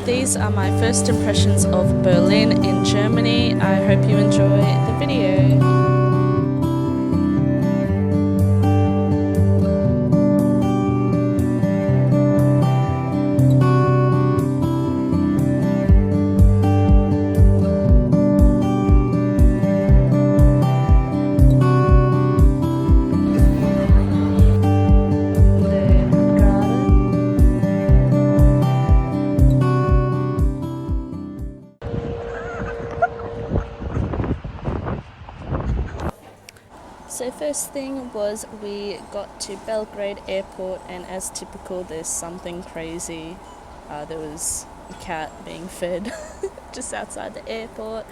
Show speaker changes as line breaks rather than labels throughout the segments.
these are my first impressions of Berlin in Germany. I hope you enjoy the video. So first thing was we got to Belgrade Airport, and as typical there's something crazy. There was a cat being fed just outside the airport,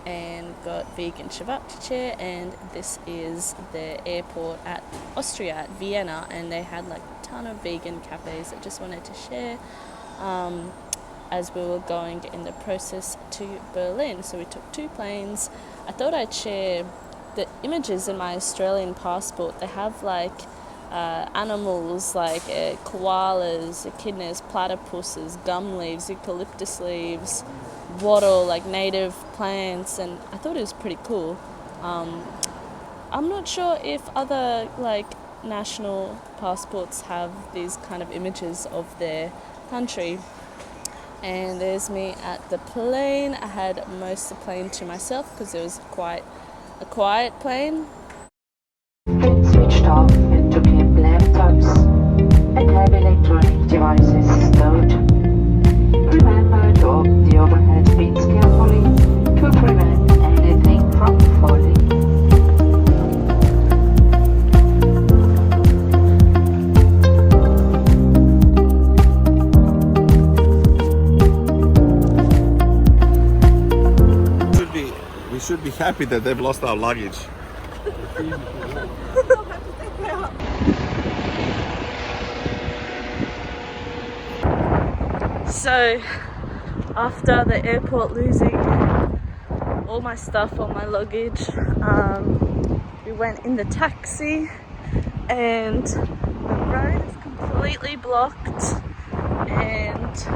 and got vegan ceviche, and this is the airport at Austria, at Vienna, and they had like a ton of vegan cafes. I just wanted to share as we were going in the process to Berlin. So we took 2 planes. I thought I'd share the images in my Australian passport. They have like animals like koalas, echidnas, platypuses, gum leaves, eucalyptus leaves, wattle, like native plants, and I thought it was pretty cool. I'm not sure if other like national passports have these kind of images of their country. And there's me at the plane. I had most of the plane to myself because it was quite a quiet plane.
It switched off and took in laptops and have electronic devices stowed. Remember to open the overhead bins carefully to prevent anything from falling.
We should be happy that they've lost our luggage.
So after the airport losing all my stuff, all my luggage, we went in the taxi, and the road is completely blocked, and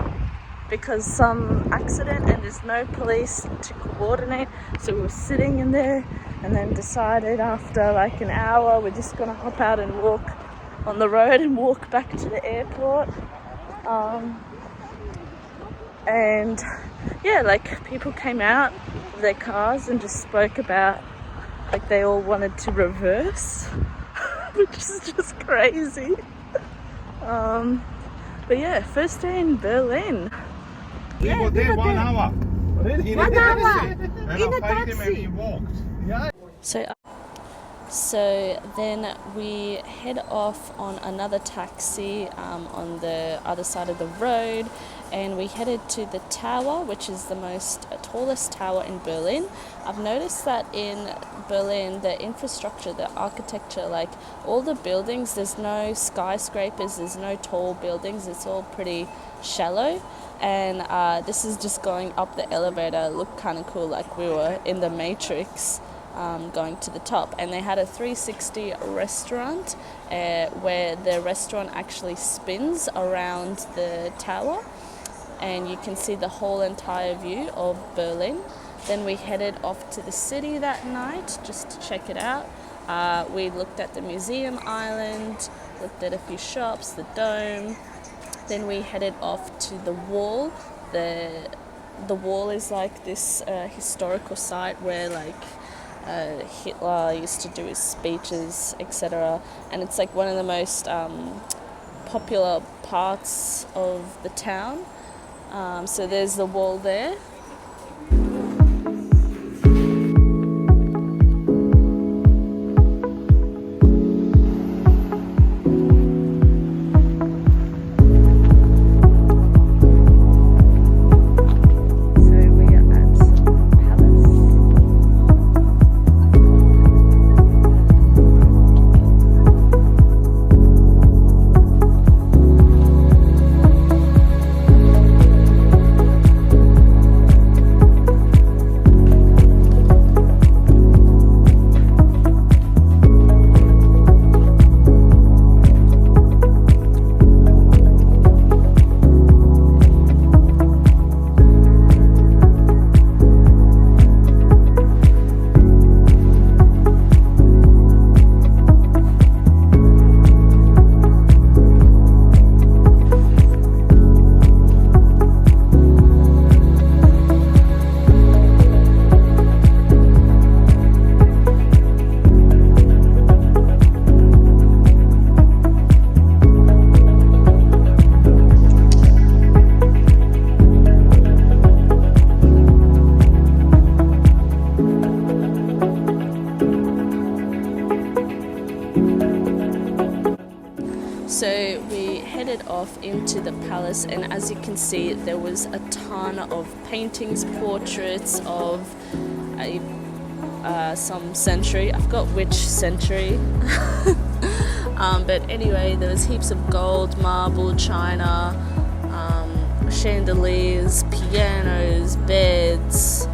because some accident, and there's no police to coordinate, so we were sitting in there, and then decided after like an hour we're just gonna hop out and walk on the road and walk back to the airport. And yeah, like people came out of their cars and just spoke about like they all wanted to reverse, which is just crazy. But yeah, first day in Berlin.
We were there 1 hour. In a taxi.
In a taxi.
Walked.
So then we head off on another taxi on the other side of the road, and we headed to the tower, which is the tallest tower in Berlin. I've noticed that in Berlin, the infrastructure, the architecture, like all the buildings, there's no skyscrapers, there's no tall buildings, it's all pretty shallow. And this is just going up the elevator. It looked kind of cool, like we were in the Matrix. Going to the top, and they had a 360 restaurant where the restaurant actually spins around the tower, and you can see the whole entire view of Berlin. Then we headed off to the city that night just to check it out. We looked at the museum island, looked at a few shops, the dome. Then we headed off to the wall. The wall is like this historical site where like Hitler used to do his speeches, etc. And it's like one of the most popular parts of the town. So there's the wall there. off into the palace, and as you can see, there was a ton of paintings, portraits of some century. I forgot which century. But anyway, there was heaps of gold, marble, china, chandeliers, pianos, beds,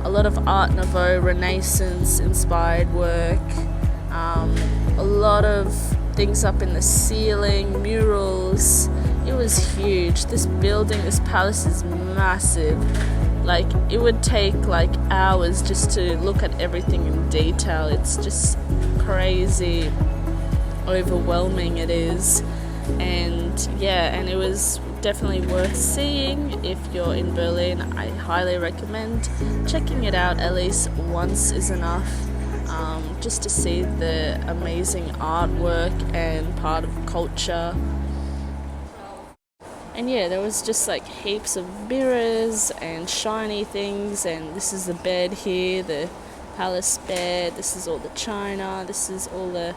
a lot of Art Nouveau, Renaissance inspired work, a lot of things up in the ceiling, murals. It was huge. This building, this palace is massive. Like, it would take like hours just to look at everything in detail. It's just crazy, overwhelming it is. And yeah, and it was definitely worth seeing. If you're in Berlin, I highly recommend checking it out. At least once is enough, just to see the amazing artwork and part of culture. And yeah, there was just like heaps of mirrors and shiny things, and this is the bed here, the palace bed, this is all the china, this is all the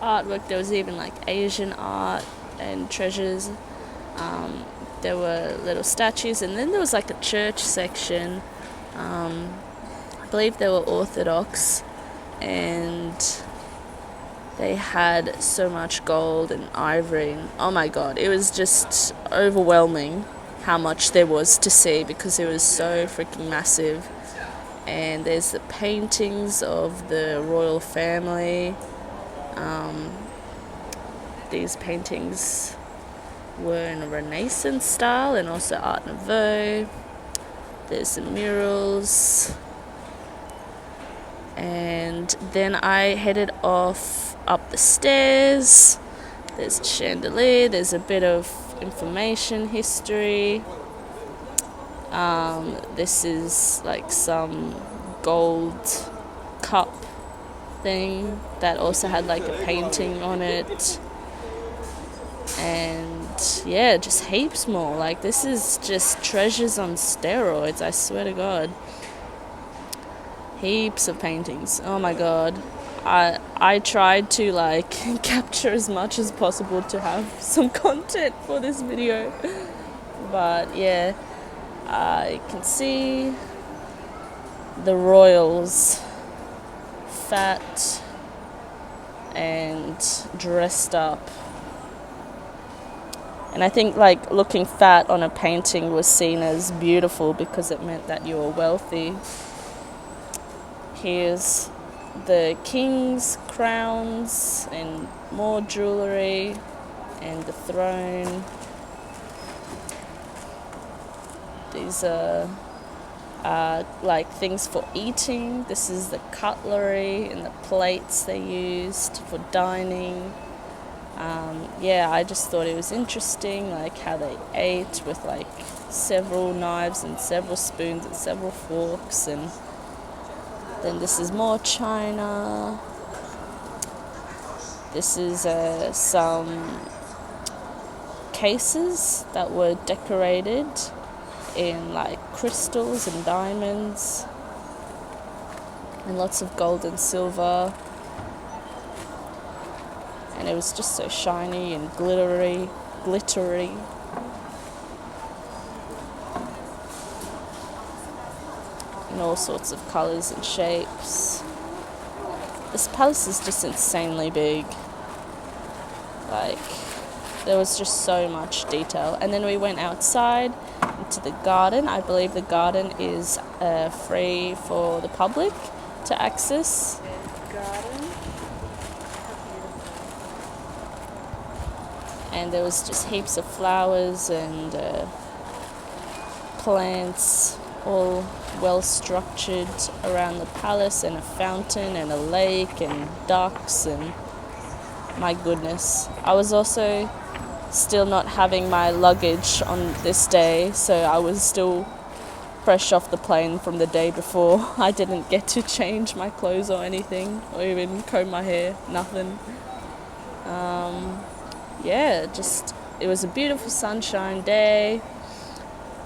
artwork. There was even like Asian art and treasures. There were little statues, and then there was like a church section. I believe they were Orthodox, and they had so much gold and ivory, and oh my god, it was just overwhelming how much there was to see because it was so freaking massive. And there's the paintings of the royal family. These paintings were in a Renaissance style and also Art Nouveau. There's the murals. And then I headed off up the stairs. There's a chandelier, there's a bit of information history. This is like some gold cup thing that also had like a painting on it. And yeah, just heaps more. Like, this is just treasures on steroids, I swear to God. Heaps of paintings. Oh my god. I tried to like capture as much as possible to have some content for this video. But yeah, I can see the royals, fat and dressed up. And I think like looking fat on a painting was seen as beautiful because it meant that you were wealthy. Here's the king's crowns and more jewellery and the throne. These are like things for eating. This is the cutlery and the plates they used for dining. Yeah, I just thought it was interesting, like how they ate with like several knives and several spoons and several forks. And then this is more china. This is some cases that were decorated in like crystals and diamonds and lots of gold and silver. And it was just so shiny and glittery. In all sorts of colours and shapes. This palace is just insanely big. Like, there was just so much detail. And then we went outside into the garden. I believe the garden is free for the public to access. And there was just heaps of flowers and plants, all well structured around the palace, and a fountain and a lake and ducks, and my goodness. I was also still not having my luggage on this day, so I was still fresh off the plane from the day before. I didn't get to change my clothes or anything, or even comb my hair, nothing. Yeah, just, it was a beautiful sunshine day.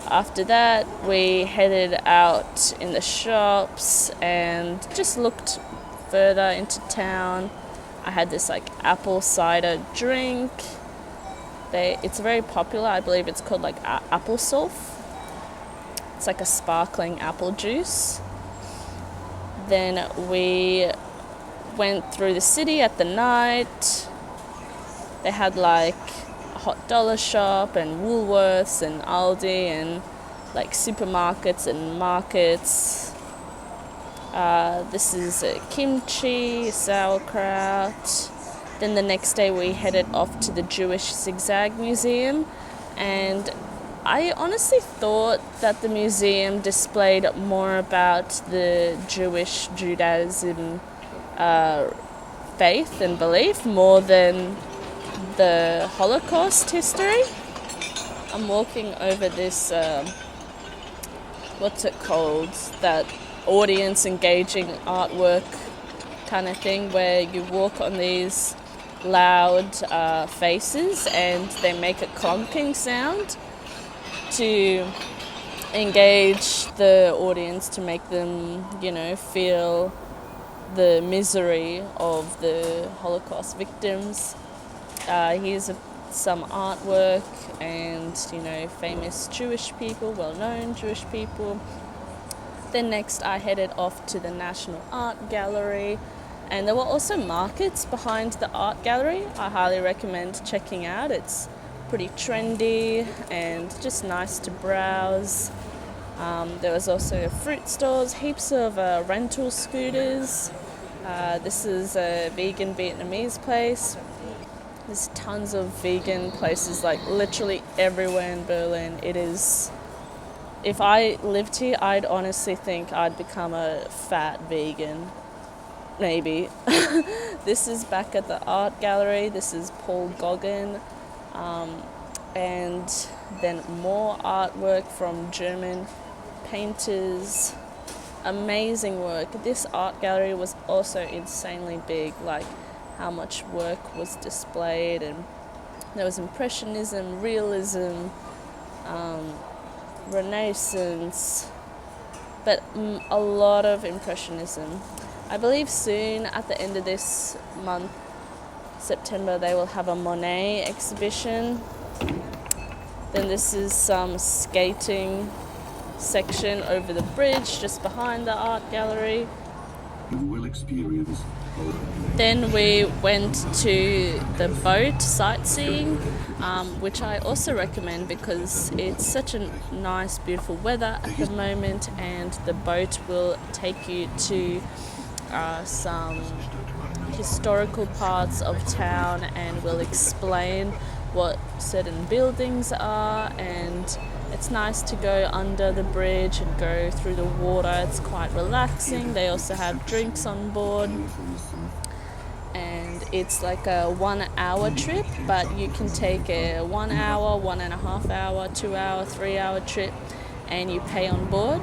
After that, we headed out in the shops and just looked further into town. I had this like apple cider drink. It's very popular. I believe it's called like apple sulf. It's like a sparkling apple juice. Then we went through the city at the night. They had like a hot dollar shop and Woolworths and Aldi and like supermarkets and markets. This is kimchi, sauerkraut. Then the next day we headed off to the Jewish Zigzag Museum, and I honestly thought that the museum displayed more about the Jewish Judaism faith and belief more than the Holocaust history. I'm walking over this, what's it called, that audience engaging artwork kind of thing where you walk on these loud faces and they make a clunking sound to engage the audience, to make them, feel the misery of the Holocaust victims. Here's some artwork and, famous Jewish people, well-known Jewish people. Then next I headed off to the National Art Gallery, and there were also markets behind the art gallery. I highly recommend checking out. It's pretty trendy and just nice to browse. There was also fruit stores, heaps of rental scooters. This is a vegan Vietnamese place. There's tons of vegan places, like literally everywhere in Berlin. It is, if I lived here, I'd honestly think I'd become a fat vegan. Maybe. This is back at the art gallery. This is Paul Gauguin. And then more artwork from German painters. Amazing work. This art gallery was also insanely big, like how much work was displayed, and there was Impressionism, Realism, Renaissance, but a lot of Impressionism. I believe soon, at the end of this month, September, they will have a Monet exhibition. Then this is some skating section over the bridge just behind the art gallery.
You will experience.
Then we went to the boat sightseeing, which I also recommend because it's such a nice, beautiful weather at the moment, and the boat will take you to some historical parts of town and will explain what certain buildings are, and it's nice to go under the bridge and go through the water. It's quite relaxing. They also have drinks on board, and it's like a 1 hour trip, but you can take a 1 hour, 1.5 hour, 2 hour, 3 hour trip, and you pay on board.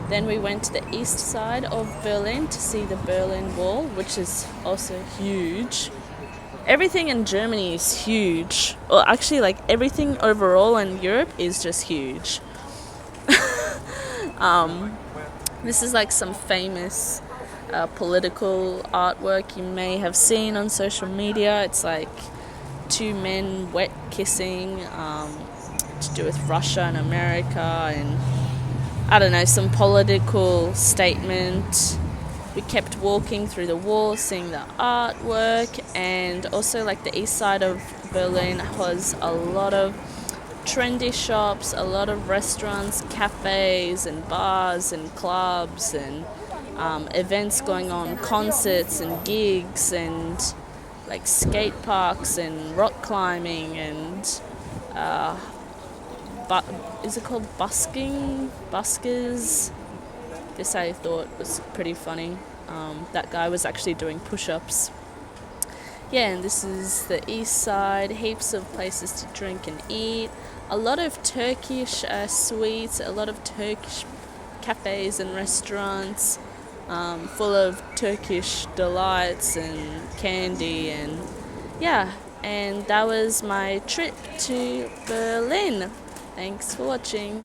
Then we went to the east side of Berlin to see the Berlin Wall, which is also huge. Everything in Germany is huge. Well, actually, like everything overall in Europe is just huge. This is like some famous political artwork you may have seen on social media. It's like two men wet kissing, to do with Russia and America, and I don't know, some political statement. We kept walking through the wall, seeing the artwork, and also like the east side of Berlin has a lot of trendy shops, a lot of restaurants, cafes and bars and clubs and events going on, concerts and gigs and like skate parks and rock climbing and is it called busking? Buskers? This I thought was pretty funny. That guy was actually doing push-ups. Yeah, and this is the east side, heaps of places to drink and eat. A lot of Turkish sweets, a lot of Turkish cafes and restaurants, full of Turkish delights and candy, and yeah, and that was my trip to Berlin. Thanks for watching.